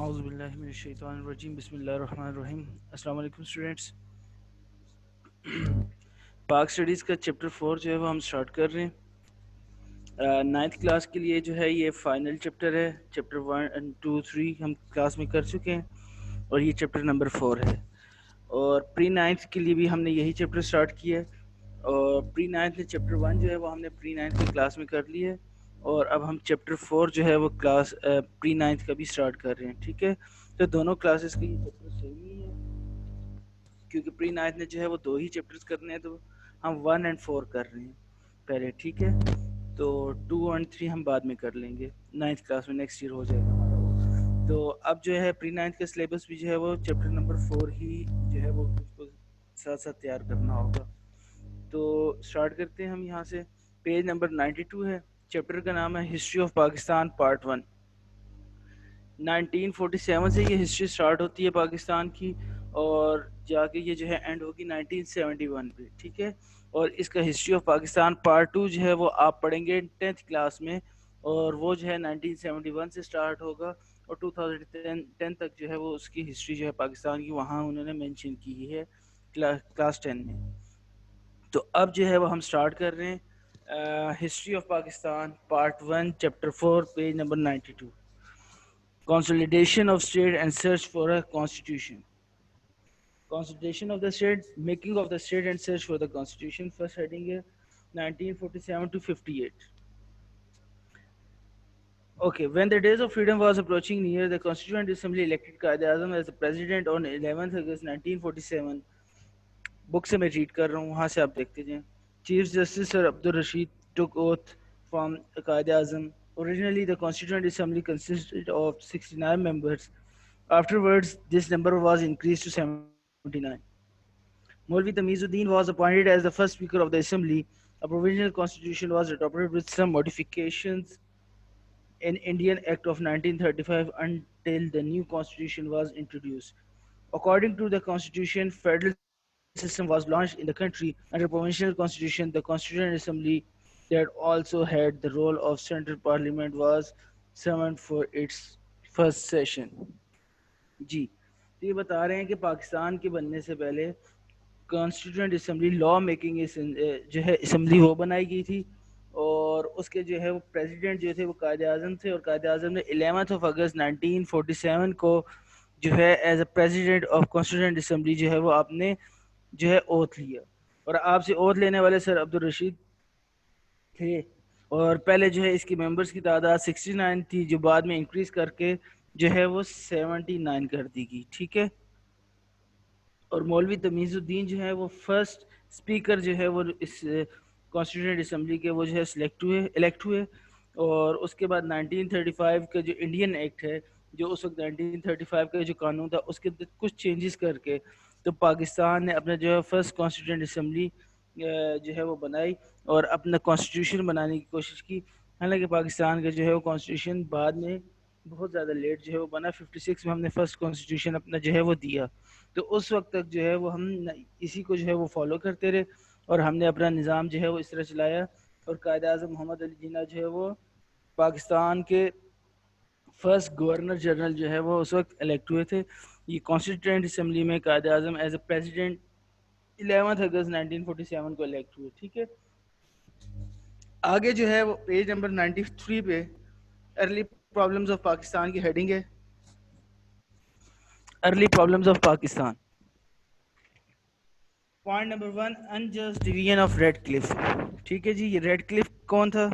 اعوذ باللہ من الشیطان الرجیم بسم اللہ الرحمن الرحیم. السلام علیکم اسٹوڈینٹس. پاک اسٹڈیز کا چیپٹر 4 جو ہے وہ ہم سٹارٹ کر رہے ہیں. نائنتھ کلاس کے لیے جو ہے یہ فائنل چیپٹر ہے. چیپٹر 1 2 3 ہم کلاس میں کر چکے ہیں اور یہ چیپٹر نمبر 4 ہے. اور پری نائنتھ کے لیے بھی ہم نے یہی چیپٹر سٹارٹ کیا ہے. اور پری نائنتھ میں چیپٹر 1 جو ہے وہ ہم نے پری نائنتھ کی کلاس میں کر لی ہے. اور اب ہم چیپٹر 4 جو ہے وہ کلاس پری نائنتھ کا بھی سٹارٹ کر رہے ہیں. ٹھیک ہے, تو دونوں کلاسز کے یہ چیپٹر سیم ہی ہے کیونکہ پری نائنتھ میں جو ہے وہ 2 ہی چیپٹرز کرنے ہیں, تو ہم 1 اور 4 کر رہے ہیں پہلے. ٹھیک ہے, تو 2 اور 3 ہم بعد میں کر لیں گے نائنتھ کلاس میں, نیکسٹ ایئر ہو جائے گا ہمارا وہ. تو اب جو ہے پری نائنتھ کا سلیبس بھی جو ہے وہ چیپٹر نمبر 4 ہی جو ہے وہ اس کو ساتھ ساتھ تیار کرنا ہوگا. تو سٹارٹ کرتے ہیں ہم یہاں سے. پیج نمبر 92 ہے. چیپٹر کا نام ہے ہسٹری آف پاکستان پارٹ 1. 1947 سے یہ ہسٹری سٹارٹ ہوتی ہے پاکستان کی, اور جا کے یہ جو ہے اینڈ ہوگی 1971 پہ. ٹھیک ہے, اور اس کا ہسٹری آف پاکستان پارٹ 2 جو ہے وہ آپ پڑھیں گے 10th کلاس میں, اور وہ جو ہے 1971 سے سٹارٹ ہوگا اور 2010 تک جو ہے وہ اس کی ہسٹری جو ہے پاکستان کی وہاں انہوں نے مینشن کی ہے کلاس 10 میں. تو اب جو ہے وہ ہم سٹارٹ کر رہے ہیں history of Pakistan part 1 chapter 4 page number 92. Consolidation of state and search for a constitution. Constitution of the state, making of the state and search for the constitution. First heading here, 1947 to 58. Okay, when the days of freedom was approaching near, the Constituent Assembly elected Quaid-e-Azam as the president on 11th August 1947. Book سے میں read کر رہا ہوں, وہاں سے آپ دیکھتے جائیں. Chief Justice Sir Abdul Rashid took oath from Quaid-e-Azam. Originally, the Constituent Assembly consisted of 69 members. Afterwards, this number was increased to 79. Maulvi Tamizuddin was appointed as the first Speaker of the Assembly. A provisional constitution was adopted with some modifications in Indian Act of 1935 until the new constitution was introduced. According to the constitution, federal system was launched in the country under provisional constitution. The Constituent Assembly that also had the role of central parliament was summoned for its first session. جی, تو یہ بتا رہے ہیں کہ پاکستان کے بننے سے پہلے کانسٹیٹیوئنٹ اسمبلی لا میکنگ جو ہے اسمبلی وہ بنائی گئی تھی, اور اس کے جو ہے وہ پریزیڈنٹ جو تھے وہ قائد اعظم تھے, اور قائد اعظم نے 11 اگست 1947 کو جو ہے as a president of constituent assembly جو ہے وہ آپ نے جو ہے اوتھ لیا. اور آپ سے اوتھ لینے والے سر عبدالرشید تھے, اور پہلے جو ہے اس کی ممبرس کی تعداد 69 تھی, جو بعد میں انکریز کر کے جو ہے وہ 79 کر دی گئی. ٹھیک ہے, اور مولوی تمیز الدین جو ہے وہ فرسٹ اسپیکر جو ہے وہ اس کانسٹیٹیوئنٹ اسمبلی کے وہ جو ہے الیکٹ ہوئے. اور اس کے بعد 1935 کا جو انڈین ایکٹ ہے, جو اس وقت 1935 کا جو قانون تھا, اس کے کچھ چینجز کر کے تو پاکستان نے اپنا جو ہے فرسٹ کانسٹیٹیوئنٹ اسمبلی جو ہے وہ بنائی اور اپنا کانسٹیٹیوشن بنانے کی کوشش کی. حالانکہ پاکستان کا جو ہے وہ کانسٹیٹیوشن بعد میں بہت زیادہ لیٹ جو ہے وہ بنا. 56 میں ہم نے فرسٹ کانسٹیٹیوشن اپنا جو ہے وہ دیا, تو اس وقت تک جو ہے وہ ہم اسی کو جو ہے وہ فالو کرتے رہے, اور ہم نے اپنا نظام جو ہے وہ اس طرح چلایا. اور قائد اعظم محمد علی جناح جو ہے وہ پاکستان کے فرسٹ گورنر جنرل جو ہے وہ اس وقت الیکٹ ہوئے تھے. یہ کانسٹیٹیوئنٹ اسمبلی میں Quaid Azam as a president 11 اگست 1947 کو الیکٹ ہوئے. ٹھیک ہے, آگے جو ہے وہ پیج نمبر 93 پہ ارلی پرابلمز آف پاکستان کی ہیڈنگ ہے, early problems of Pakistan. Point number 1, unjust division of Radcliffe. ٹھیک ہے جی, یہ ریڈ کلف کون تھا,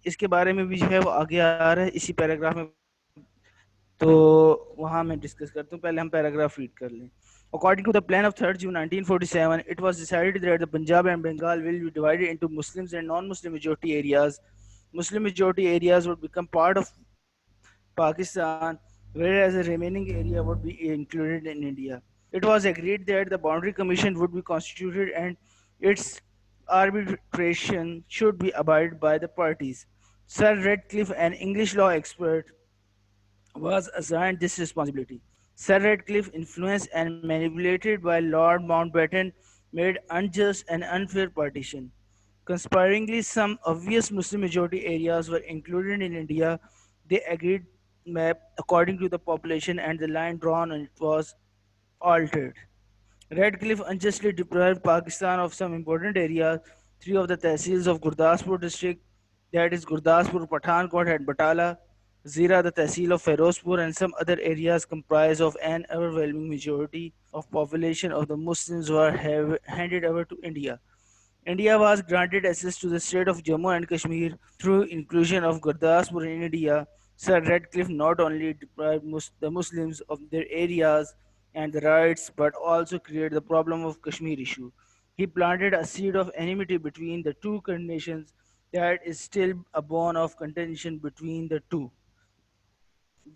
اس کے بارے میں بھی جو ہے وہ آگے آ رہا ہے اسی پیراگراف میں, تو وہاں میں ڈسکس کرتا ہوں. پہلے ہم پیراگراف ریڈ کر لیں. According to the plan of 3rd June 1947, it was decided that the Punjab and Bengal will be divided into Muslims and non-Muslim majority areas. Muslim majority areas would become part of Pakistan, whereas the remaining area would be included in India. It was agreed that the Boundary Commission would be constituted and its arbitration should be abided by the parties. Sir Radcliffe, an English law expert, was assigned this responsibility. Sir Radcliffe, influenced and manipulated by Lord Mountbatten, made unjust and unfair partition. Conspiringly, some obvious Muslim majority areas were included in India. They agreed map according to the population, and the line drawn on it was altered. Redcliffe unjustly deprived Pakistan of some important areas. Three of the tehsils of Gurdaspur district, that is Gurdaspur, Pathankot, and Batala, Zira, the tehsil of Ferozpur, and some other areas comprise of an overwhelming majority of population of the Muslims who are handed over to India. India was granted access to the state of Jammu and Kashmir through inclusion of Gurdaspur in India. Sir Radcliffe not only deprived the Muslims of their areas and the rights, but also created the problem of Kashmir issue. He planted a seed of enmity between the two nations that is still a bone of contention between the two.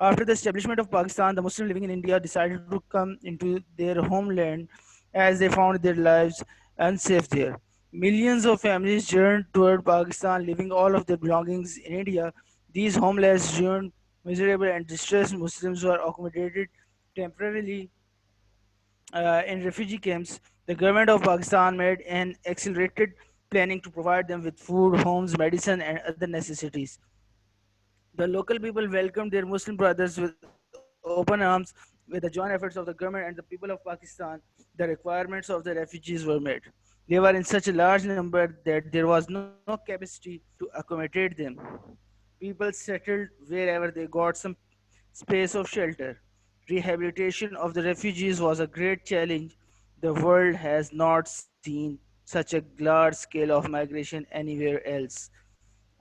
After the establishment of Pakistan, the Muslims living in India decided to come into their homeland as they found their lives unsafe there. Millions of families journeyed toward Pakistan, leaving all of their belongings in India. These homeless, ruined, miserable, and distressed Muslims were accommodated temporarily in refugee camps. The government of Pakistan made an accelerated planning to provide them with food, homes, medicine, and other necessities. The local people welcomed their Muslim brothers with open arms. With the joint efforts of the government and the people of Pakistan, the requirements of the refugees were met. They were in such a large number that there was no capacity to accommodate them. People settled wherever they got some space of shelter. Rehabilitation of the refugees was a great challenge. The world has not seen such a large scale of migration anywhere else.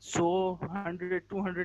100, 100, 200,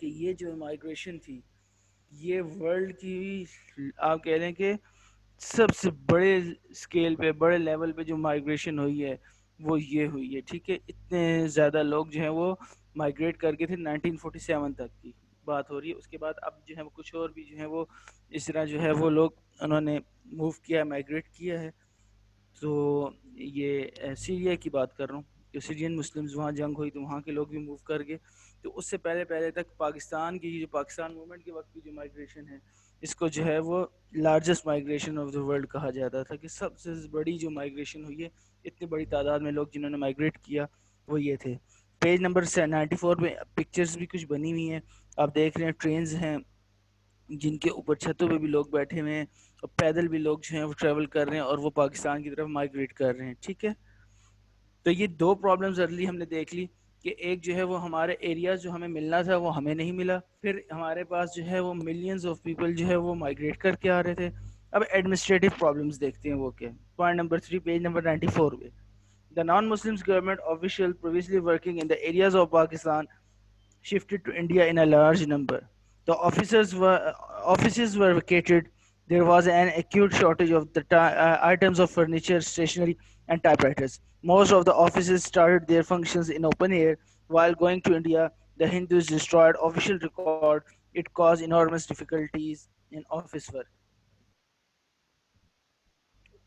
کہ یہ جو migration تھی یہ world کی آپ کہہ لیں کہ سب سے بڑے اسکیل پہ بڑے لیول پہ جو مائگریشن ہوئی ہے وہ یہ ہوئی ہے. ٹھیک ہے, اتنے زیادہ لوگ جو ہیں وہ مائگریٹ کر گئے تھے 1947 تک کی بات ہو رہی ہے. اس کے بعد اب جو ہے وہ کچھ اور بھی جو ہے وہ اس طرح جو ہے وہ لوگ انہوں نے موو کیا مائگریٹ کیا ہے. تو یہ سیریا کی بات کر رہا ہوں کہ سیرین مسلمز وہاں جنگ ہوئی تو وہاں کے لوگ بھی موو کر گئے. تو اس سے پہلے تک پاکستان کی جو پاکستان موومنٹ کے وقت کی جو مائگریشن ہے اس کو جو ہے وہ largest migration of the world کہا جاتا تھا کہ سب سے بڑی جو مائگریشن ہوئی ہے اتنی بڑی تعداد میں لوگ جنہوں نے مائگریٹ کیا وہ یہ تھے. پیج نمبر 94 میں پکچرز بھی کچھ بنی ہوئی ہیں, آپ دیکھ رہے ہیں ٹرینز ہیں جن کے اوپر چھتوں پہ بھی لوگ بیٹھے ہوئے ہیں اور پیدل بھی لوگ جو ہیں وہ ٹریول کر رہے ہیں اور وہ پاکستان کی طرف مائگریٹ کر رہے ہیں. ٹھیک ہے, تو یہ دو پرابلمز ارلی ہم نے دیکھ لی کہ ایک جو ہے وہ ہمارے ایریاز جو ہمیں ملنا تھا وہ ہمیں نہیں ملا, پھر ہمارے پاس جو ہے وہ ملینز آف پیپل جو ہے وہ مائگریٹ کر کے آ رہے تھے. اب ایڈمنسٹریٹو پرابلمز دیکھتے ہیں وہ کیا. پوائنٹ نمبر 3 پیج نمبر 94 پہ The non-Muslims government officials previously working in the areas of Pakistan shifted to India in a large number. The offices were vacated. There was an acute shortage of the items of furniture, stationery, and typewriters. Most of the offices started their functions in open air. While going to India, the Hindus destroyed official record. It caused enormous difficulties in office work.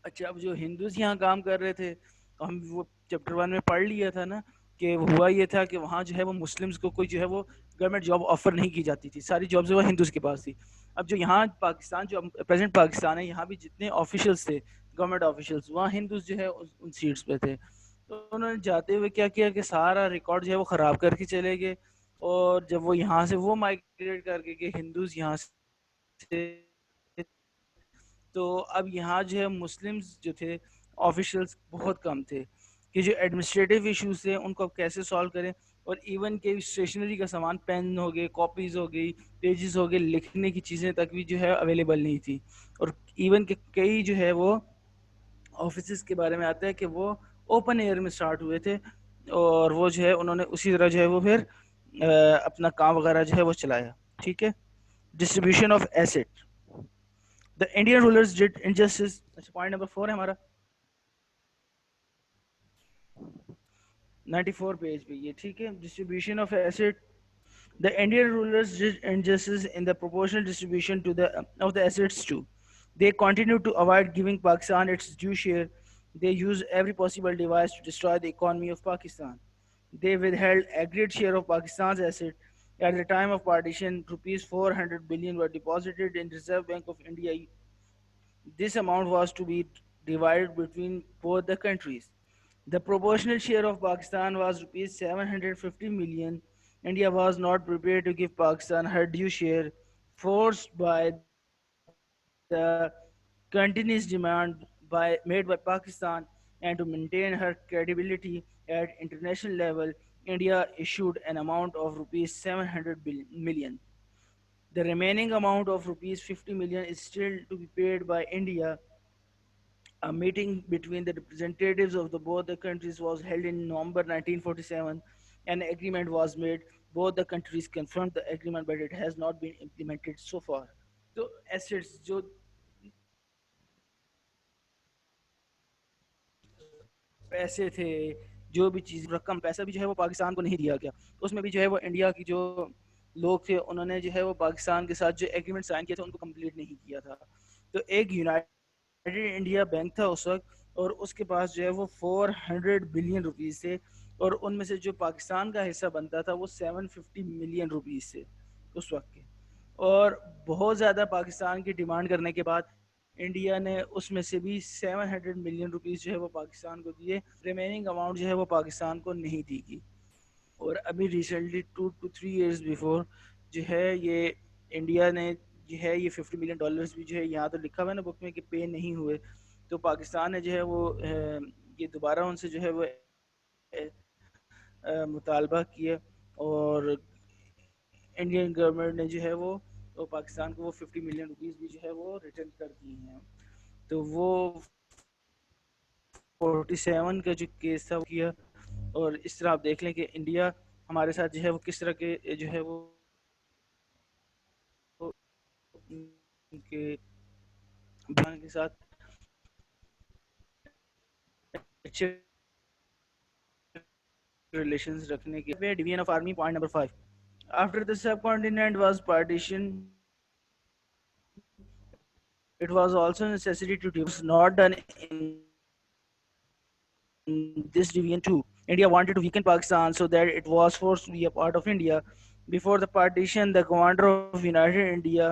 اچھا, اب جو ہندوز یہاں کام کر رہے تھے ہم وہ chapter 1 میں پڑھ لیا تھا نا کہ ہوا یہ تھا کہ وہاں جو ہے وہ مسلمز کو کوئی جو ہے وہ گورنمنٹ جاب آفر نہیں کی جاتی تھی, ساری جابز وہ ہندوز کے پاس تھی. اب جو یہاں پاکستان جو پریزنٹ پاکستان ہے یہاں بھی جتنے آفیشلز تھے گورنمنٹ آفیشلز وہاں ہندوز جو ہے ان سیٹس پہ تھے. تو انہوں نے جاتے ہوئے کیا کیا کہ سارا ریکارڈ جو ہے وہ خراب کر کے چلے گئے, اور جب وہ یہاں سے وہ مائگریٹ کر کے کہ ہندوز یہاں سے تو اب یہاں جو ہے مسلمز جو تھے آفیشلز بہت کم تھے کہ جو ایڈمنسٹریٹو ایشوز تھے ان کو اب کیسے سالو کریں. اور ایون کہ اسٹیشنری کا سامان پین ہو گئے, کاپیز ہو گئی, پیجز ہو گئے, لکھنے کی چیزیں تک بھی جو ہے اویلیبل نہیں تھی. اور ایون کہ کئی جو ہے وہ آفیسز کے بارے میں آتا ہے کہ وہ اوپن ایئر میں سٹارٹ ہوئے تھے اور وہ جو ہے انہوں نے اسی طرح جو ہے وہ پھر اپنا کام وغیرہ جو ہے وہ چلایا. ٹھیک ہے, distribution of east. The Indian rulers did injustice. اچھا پوائنٹ نمبر 4 ہے ہمارا 94 پیج پہ یہ. ٹھیک ہے, distribution of east. The Indian rulers did injustice in the proportional distribution of the assets too. They continued to avoid giving Pakistan its due share. They used every possible device to destroy the economy of Pakistan. They withheld aggregate share of Pakistan's asset. At the time of partition, rupees 400 billion were deposited in Reserve Bank of India. This amount was to be divided between both the countries. The proportional share of Pakistan was rupees 750 million. India was not prepared to give Pakistan her due share, forced by the continuous demand made by Pakistan, and to maintain her credibility at international level, India issued an amount of rupees 700 million. The remaining amount of rupees 50 million is still to be paid by India. A meeting between the representatives of both the countries was held in November 1947. An agreement was made. Both the countries confirmed the agreement, but it has not been implemented so far. تو assets جو پیسے تھے جو بھی چیز رقم پیسہ بھی جو ہے وہ پاکستان کو نہیں دیا گیا. اس میں بھی جو ہے وہ انڈیا کی جو لوگ تھے انہوں نے جو ہے وہ پاکستان کے ساتھ جو ایگریمنٹ سائن کیا تھا ان کو کمپلیٹ نہیں کیا تھا. تو ایک یونائٹڈ انڈیا بینک تھا اس وقت اور اس کے پاس جو ہے وہ 400 بلین روپیز تھے اور ان میں سے جو پاکستان کا حصہ بنتا تھا وہ 750 ملین روپیز تھے اس وقت کے. اور بہت زیادہ پاکستان کی ڈیمانڈ کرنے کے بعد انڈیا نے اس میں سے بھی 700 ملین روپیز جو ہے وہ پاکستان کو دیے. ریمیننگ اماؤنٹ جو ہے وہ پاکستان کو نہیں دی گئی. اور ابھی ریسنٹلی 2 to 3 ایئرز بیفور جو ہے یہ انڈیا نے جو ہے یہ $50 ملین بھی جو ہے یہاں تو لکھا ہوا ہے نا بک میں کہ پے نہیں ہوئے. تو پاکستان نے جو ہے وہ یہ دوبارہ ان سے جو ہے وہ مطالبہ کیا اور انڈین گورنمنٹ نے جو ہے وہ پاکستان کو وہ 50 ملین روپیز بھی جو ہے وہ ریٹرن کر دیے ہیں. تو وہ 47 کا جو کیس تھا وہ کیا. اور اس طرح آپ دیکھ لیں کہ انڈیا ہمارے ساتھ جو ہے وہ کس طرح کے جو ہے وہ کہ پاکستان کے ساتھ اچھے relations رکھنے کے division of army. Point number 5, after the subcontinent was partitioned, it was also necessary to divide. Not done in this division too. India wanted to weaken Pakistan so that it was forced to be a part of India. Before the partition, the commander of United India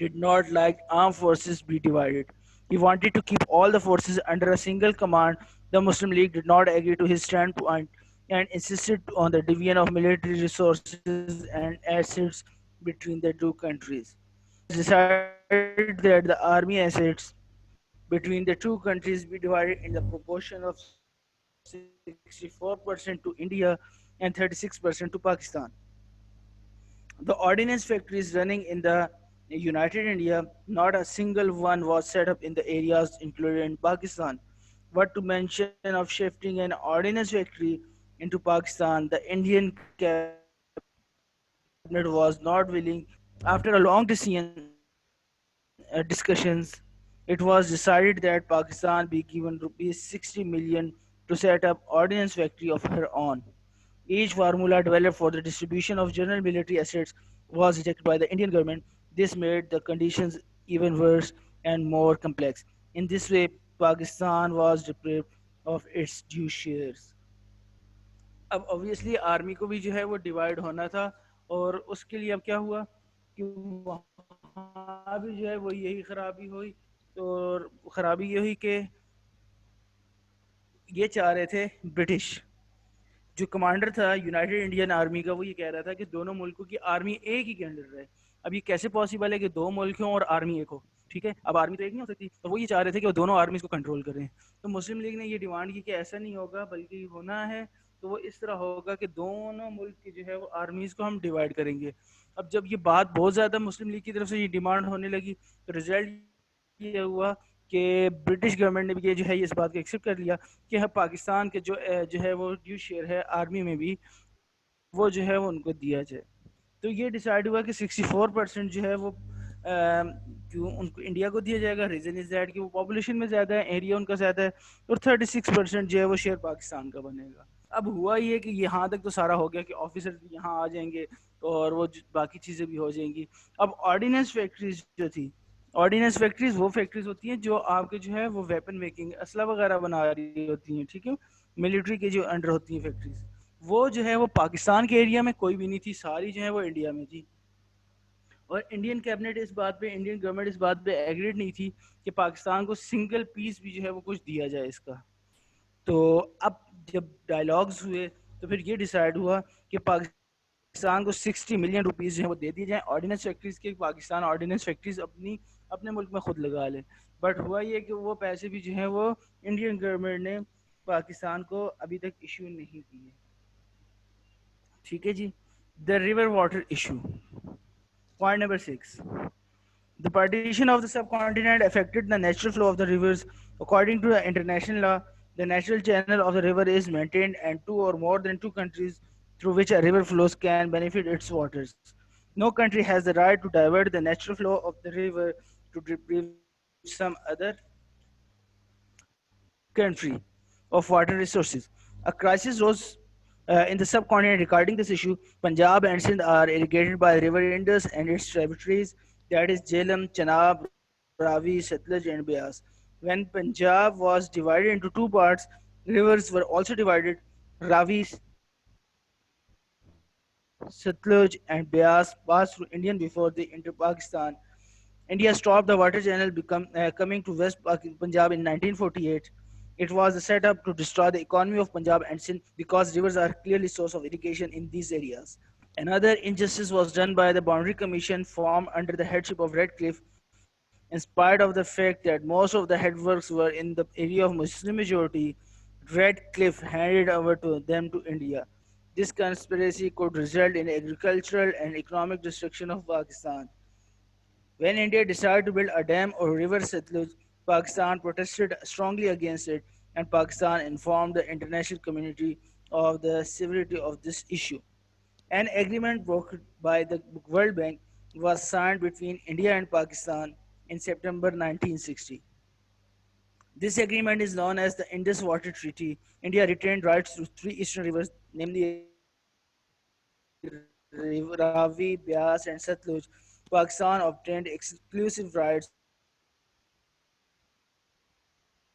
did not like armed forces be divided. He wanted to keep all the forces under a single command. The Muslim League did not agree to his standpoint and insisted on the division of military resources and assets between the two countries. It was decided that the army assets between the two countries be divided in the proportion of 64% to India and 36% to Pakistan. The ordnance factories running in the United India, not a single one was set up in the areas included in Pakistan. What to mention of shifting an ordnance factory into Pakistan, the Indian cabinet was not willing. After a long discussions, it was decided that Pakistan be given rupees 60 million to set up ordnance factory of her own. Each formula developed for the distribution of general military assets was rejected by the Indian government. This made the conditions even worse and more complex. In this way, Pakistan was deprived of its due shares. اب obviously army کو بھی جو ہے وہ divide ہونا تھا، اور اس کے لیے اب کیا ہوا کہ وہاں بھی جو ہے وہ یہی خرابی ہوئی. اور خرابی یہ ہوئی کہ یہ چاہ رہے تھے برٹش. جو کمانڈر تھا یونائٹڈ انڈین آرمی کا، وہ یہ کہہ رہا تھا کہ دونوں ملکوں کی آرمی ایک ہی کے انڈر رہے. اب یہ کیسے پاسبل ہے کہ دو ملک ہوں اور آرمی ایک ہو؟ ٹھیک ہے، اب آرمی تو ایک نہیں ہو سکتی، تو وہ یہ چاہ رہے تھے کہ وہ دونوں آرمیز کو کنٹرول کریں. تو مسلم لیگ نے یہ ڈیمانڈ کی کہ ایسا نہیں ہوگا، بلکہ ہونا ہے تو وہ اس طرح ہوگا کہ دونوں ملک کی جو ہے وہ آرمیز کو ہم ڈیوائڈ کریں گے. اب جب یہ بات بہت زیادہ مسلم لیگ کی طرف سے یہ ڈیمانڈ ہونے لگی، تو رزلٹ یہ ہوا کہ برٹش گورنمنٹ نے بھی یہ جو ہے اس بات کو ایکسیپٹ کر لیا کہ پاکستان کے جو ہے وہ ڈیو شیئر ہے آرمی میں بھی، وہ جو ہے وہ ان کو دیا جائے. تو یہ ڈیسائیڈ ہوا کہ 64% جو ہے وہ کیوں ان کو انڈیا کو دیا جائے گا. ریزن از دیٹ کہ وہ پاپولیشن میں زیادہ ہے، ایریا ان کا زیادہ ہے، اور 36% جو ہے وہ شیئر پاکستان کا بنے گا. اب ہوا یہ کہ یہاں تک تو سارا ہو گیا کہ آفیسر بھی یہاں آ جائیں گے اور وہ باقی چیزیں بھی ہو جائیں گی. اب آرڈیننس فیکٹریز جو تھی، آرڈیننس فیکٹریز وہ فیکٹریز ہوتی ہیں جو آپ کے جو ہے وہ ویپن میکنگ، اسلحہ وغیرہ بنا رہی ہوتی ہیں، ٹھیک ہے، ملٹری کے جو انڈر ہوتی ہیں فیکٹریز. وہ جو ہے وہ پاکستان کے ایریا میں کوئی بھی نہیں تھی، ساری جو ہے وہ انڈیا میں تھی. اور انڈین کیبنٹ اس بات پہ، انڈین گورنمنٹ اس بات پہ ایگریڈ نہیں تھی کہ پاکستان کو سنگل پیس بھی جو ہے وہ کچھ دیا جائے اس کا. تو اب جب ڈائلاگز ہوئے تو پھر یہ ڈیسائیڈ ہوا کہ پاکستان کو 60 ملین روپیز جو ہے وہ دے دی جائیں آرڈیننس فیکٹریز کے. پاکستان آرڈیننس فیکٹریز اپنے ملک میں خود لگا لے. بٹ ہوا یہ کہ وہ پیسے بھی جو ہیں وہ انڈین گورنمنٹ نے پاکستان کو ابھی تک ایشو نہیں کیے. ٹھیک ہے جی. The river water issue. Point number 6. The partition of the subcontinent affected the natural flow of the rivers. According to the international law, the natural channel of the river is maintained, and two or more than two countries through which a river flows can benefit its waters. No country has the right to divert the natural flow of the river to deprive some other country of water resources. A crisis rose in the subcontinent regarding this issue. Punjab and Sindh are irrigated by the river Indus and its tributaries, that is Jhelum, Chenab, Ravi, Satluj, and Beas. When Punjab was divided into two parts, rivers were also divided. Ravi, Satluj, and Beas passed through Indian before they entered Pakistan. India stopped the water channel coming to West Punjab in 1948. It was set up to destroy the economy of Punjab and Sindh because rivers are clearly source of irrigation in these areas. Another injustice was done by the Boundary Commission formed under the headship of Redcliffe. In spite of the fact that most of the headworks were in the area of Muslim majority, Redcliffe handed over to them to India. This conspiracy could result in agricultural and economic destruction of Pakistan. When India decided to build a dam or river Satluj, Pakistan protested strongly against it, and Pakistan informed the international community of the severity of this issue. An agreement brokered by the World Bank was signed between India and Pakistan in September 1960. This agreement is known as the Indus Water Treaty. India retained rights to three eastern rivers, namely Ravi, Beas, and Satluj. Pakistan obtained exclusive rights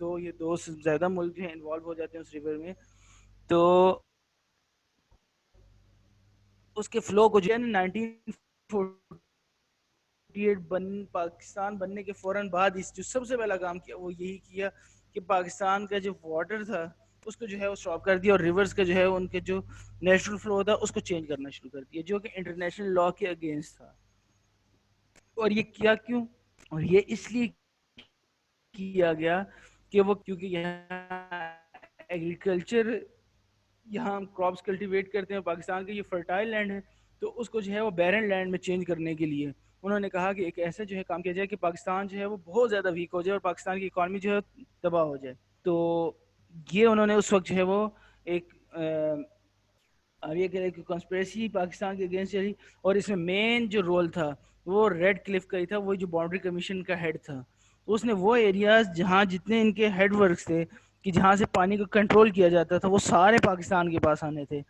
دو سے زیادہ ملک جو ہیں involve ہو جاتے ہیں اس river میں تو اس کے flu کو جو ہے 1948 پاکستان بننے کے فوراً بعد اس جو سب سے پہلا کام کیا وہ یہی کیا کہ پاکستان کا جو واٹر تھا اس کو جو ہے وہ اسٹاپ کر دیا اور ریورز کا جو ہے ان کے جو نیچرل فلو تھا اس کو چینج کرنا شروع کر دیا جو کہ انٹرنیشنل لا کے اگینسٹ تھا. اور یہ کیا کیوں؟ اور یہ اس لیے کیا گیا کہ وہ کیونکہ یہاں ایگریکلچر یہاں ہم کراپس کلٹیویٹ کرتے ہیں پاکستان کا یہ فرٹائل لینڈ ہے تو اس کو جو ہے وہ بیرن لینڈ میں چینج کرنے کے لیے انہوں نے کہا کہ ایک ایسا جو ہے کام کیا جائے کہ پاکستان جو ہے وہ بہت زیادہ ویک ہو جائے اور پاکستان کی اکانومی جو ہے تباہ ہو جائے. تو یہ انہوں نے اس وقت جو ہے وہ ایک اب یہ کہہ رہے کہ کانسپریسی پاکستان کے اگینسٹ چلی اور اس میں مین جو رول تھا وہ ریڈ کلف کا ہی تھا, وہ جو باؤنڈری کمیشن کا ہیڈ تھا. اس نے وہ ایریاز جہاں جتنے ان کے ہیڈ ورکس تھے کہ جہاں سے پانی کو کنٹرول کیا جاتا تھا وہ سارے پاکستان کے پاس آنے تھے.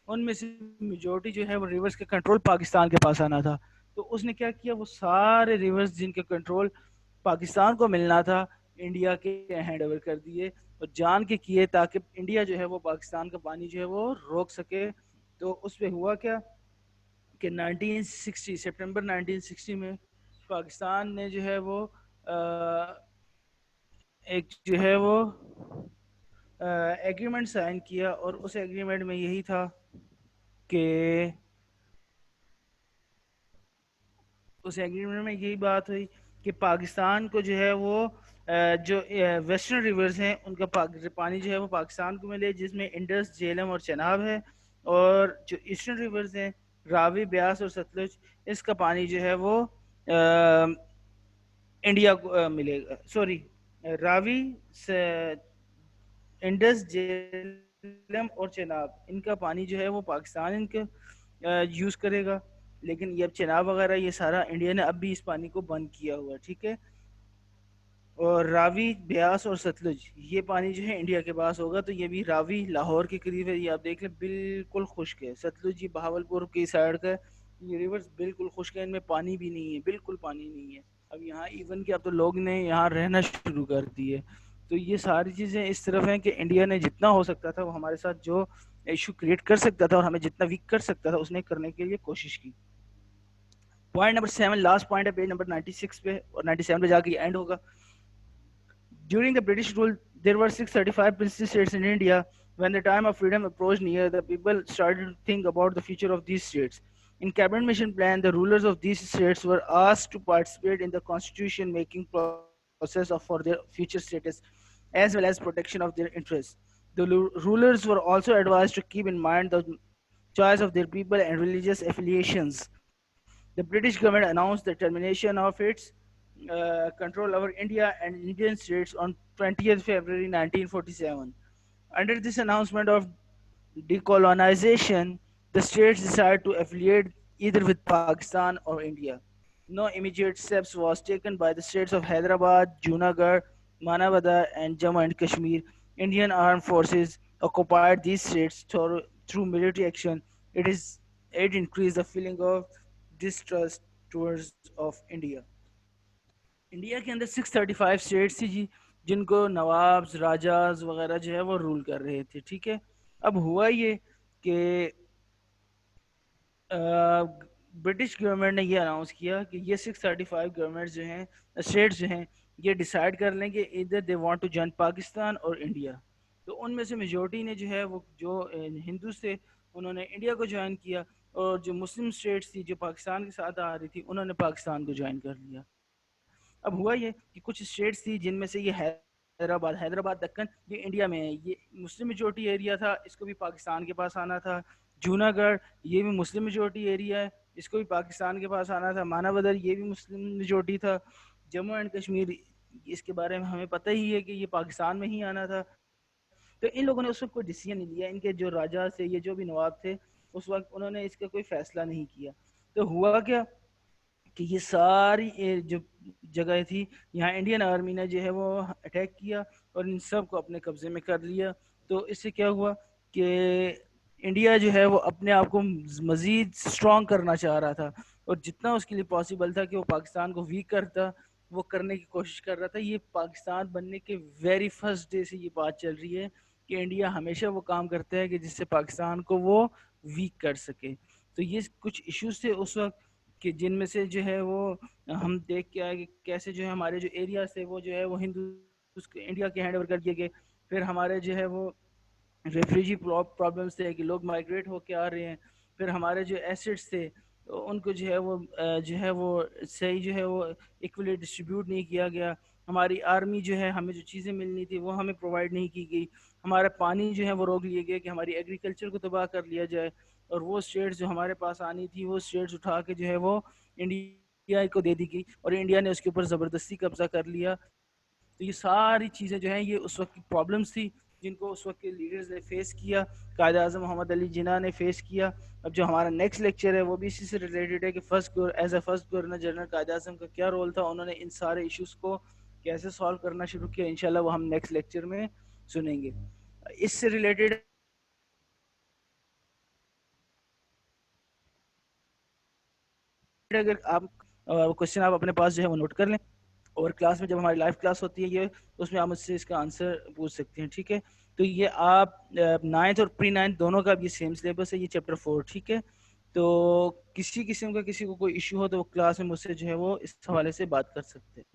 ان میں سے میجورٹی جو ہے وہ ریورز کا کنٹرول پاکستان کے پاس آنا تھا. تو اس نے کیا کیا وہ سارے ریورز جن کا کنٹرول پاکستان کو ملنا تھا انڈیا کے ہینڈ اوور کر دیے اور جان کے کیے تاکہ انڈیا جو ہے وہ پاکستان کا پانی جو ہے وہ روک سکے. تو اس پہ ہوا کیا کہ 1960 سپٹمبر 1960 میں پاکستان نے جو ہے وہ ایک جو ہے وہ ایگریمنٹ سائن کیا اور اس ایگریمنٹ میں یہی تھا کہ اس ایگریمنٹ میں یہی بات ہوئی کہ پاکستان کو جو ہے وہ جو ویسٹرن ریورز ہیں ان کا پانی جو ہے وہ پاکستان کو ملے جس میں انڈس, جیلم اور چناب ہے, اور جو ایسٹرن ریورز ہیں راوی, بیاس اور ستلج اس کا پانی جو ہے وہ انڈیا کو ملے گا. سوری, راوی, انڈس, جیلم اور چناب ان کا پانی جو ہے وہ پاکستان ان کا یوز کرے گا, لیکن یہ اب چناب وغیرہ یہ سارا انڈیا نے اب بھی اس پانی کو بند کیا ہوا, ٹھیک ہے. اور راوی, بیاس اور ستلج یہ پانی جو ہے انڈیا کے پاس ہوگا. تو یہ بھی راوی لاہور کے قریب ہے, یہ آپ دیکھ لیں بالکل خشک ہے. ستلج یہ بہاولپور کی سائڈ کا ہے, یہ ریورز بالکل خشک ہے, ان میں پانی بھی نہیں ہے, بالکل پانی نہیں ہے. اب یہاں ایون کہ اب تو لوگ نے یہاں رہنا شروع کر دیے. تو یہ ساری چیزیں اس طرف ہیں کہ انڈیا نے جتنا ہو سکتا تھا وہ ہمارے ساتھ جو ایشو کریٹ کر سکتا تھا اور ہمیں جتنا ویک کر سکتا تھا اس نے کرنے کے لیے کوشش کی. پوائنٹ نمبر 7 لاسٹ پوائنٹ ہے پیج نمبر 96 پہ اور 97 پہ جا کے یہ اینڈ ہوگا. During the British rule, there were 635 princely states in India. When the time of freedom approached near, the people started to think about the future of these states. In cabinet mission plan, the rulers of these states were asked to participate in the constitution making process for their future status, as well as protection of their interests. The rulers were also advised to keep in mind the choice of their people and religious affiliations. The British government announced the termination of its control over India and Indian states on 20th February 1947. Under this announcement of decolonization, the states decided to affiliate either with Pakistan or India. No immediate steps was taken by the states of Hyderabad, Junagadh, Manavada, and Jammu and Kashmir. Indian armed forces occupied these states through military action. It increased the feeling of distrust towards of India. India کے اندر 635 status تھی جی جن کو نوابز, راجاز وغیرہ جو ہے وہ role کر رہے تھے, ٹھیک ہے. اب ہوا یہ کہ برٹش گورنمنٹ نے یہ اناؤنس کیا کہ یہ 635 گورنمنٹ جو ہیں اسٹیٹس جو ہیں یہ ڈیسائیڈ کر لیں کہ ادھر they want to join Pakistan اور انڈیا. تو ان میں سے میجورٹی نے جو ہے وہ جو ہندوز تھے انہوں نے انڈیا کو جوائن کیا, اور جو مسلم اسٹیٹس تھی جو پاکستان کے ساتھ آ رہی تھی انہوں نے پاکستان کو جوائن کر لیا. اب ہوا یہ کہ کچھ اسٹیٹس تھی جن میں سے یہ حیدرآباد دکن یہ انڈیا میں ہے. یہ مسلم میجورٹی ایریا تھا, اس کو بھی پاکستان کے پاس آنا تھا. جوناگڑھ یہ بھی مسلم میجورٹی ایریا ہے, اس کو بھی پاکستان کے پاس آنا تھا. مانا بدر یہ بھی مسلم میجورٹی تھا. جموں اینڈ کشمیر اس کے بارے میں ہمیں پتہ ہی ہے کہ یہ پاکستان میں ہی آنا تھا. تو ان لوگوں نے اس وقت کوئی ڈیسیجن نہیں لیا. ان کے جو راجا تھے, یہ جو بھی نواب تھے اس وقت, انہوں نے اس کا کوئی فیصلہ نہیں کیا. تو ہوا کیا کہ یہ ساری جو جگہ تھی, یہاں انڈین آرمی نے جو ہے وہ اٹیک کیا اور ان سب کو اپنے قبضے میں کر لیا. تو اس سے کیا ہوا کہ انڈیا جو ہے وہ اپنے آپ کو مزید اسٹرانگ کرنا چاہ رہا تھا, اور جتنا اس کے لیے پاسبل تھا کہ وہ پاکستان کو ویک کرتا وہ کرنے کی کوشش کر رہا تھا. یہ پاکستان بننے کے ویری فرسٹ ڈے سے یہ بات چل رہی ہے کہ انڈیا ہمیشہ وہ کام کرتا ہے کہ جس سے پاکستان کو وہ ویک کر سکے. تو یہ کچھ ایشوز تھے اس وقت کہ جن میں سے جو ہے وہ ہم دیکھ کے آئے کہ کیسے جو ہے ہمارے جو ایریاز تھے وہ جو ہے وہ انڈیا کے ہینڈ اوور کر دیے گئے. پھر ہمارے جو ہے وہ ریفریجی پرابلمس تھے کہ لوگ مائگریٹ ہو کے آ رہے ہیں. پھر ہمارے جو ایسٹس تھے ان کو جو ہے وہ صحیح جو ہے وہ ایکولی ڈسٹریبیوٹ نہیں کیا گیا. ہماری آرمی جو ہے, ہمیں جو چیزیں ملنی تھی وہ ہمیں پرووائڈ نہیں کی گئی. ہمارا پانی جو ہے وہ روک لیے گئے کہ ہماری ایگریکلچر کو تباہ کر لیا جائے, اور وہ اسٹیٹس جو ہمارے پاس آنی تھی وہ اسٹیٹس اٹھا کے جو ہے وہ انڈیا کو دے دی گئی, اور انڈیا نے اس کے اوپر زبردستی قبضہ کر لیا. تو یہ ساری چیزیں جو ہیں یہ اس وقت کی پرابلمس تھی جن کو اس وقت کے لیڈرز نے فیس کیا, قائد اعظم محمد علی جناح نے فیس کیا. اب جو ہمارا نیکسٹ لیکچر ہے وہ بھی اسی سے ریلیٹڈ ہے کہ as a first governor general Quaid Azam کا کیا رول تھا, انہوں نے ان سارے ایشوز کو کیسے سالو کرنا شروع کیا. انشاءاللہ وہ ہم نیکسٹ لیکچر میں سنیں گے. اس سے ریلیٹڈ اگر آپ کوشچن آپ اپنے پاس جو ہے وہ نوٹ کر لیں, اور کلاس میں جب ہماری لائیو کلاس ہوتی ہے یہ, اس میں آپ مجھ سے اس کا آنسر پوچھ سکتے ہیں. ٹھیک ہے, تو یہ آپ نائنتھ اور پری نائنتھ دونوں کا بھی سیم سلیبس ہے, یہ چیپٹر 4. ٹھیک ہے, تو کسی قسم کا کسی کو کوئی ایشو ہو تو وہ کلاس میں مجھ سے جو ہے وہ اس حوالے سے بات کر سکتے ہیں.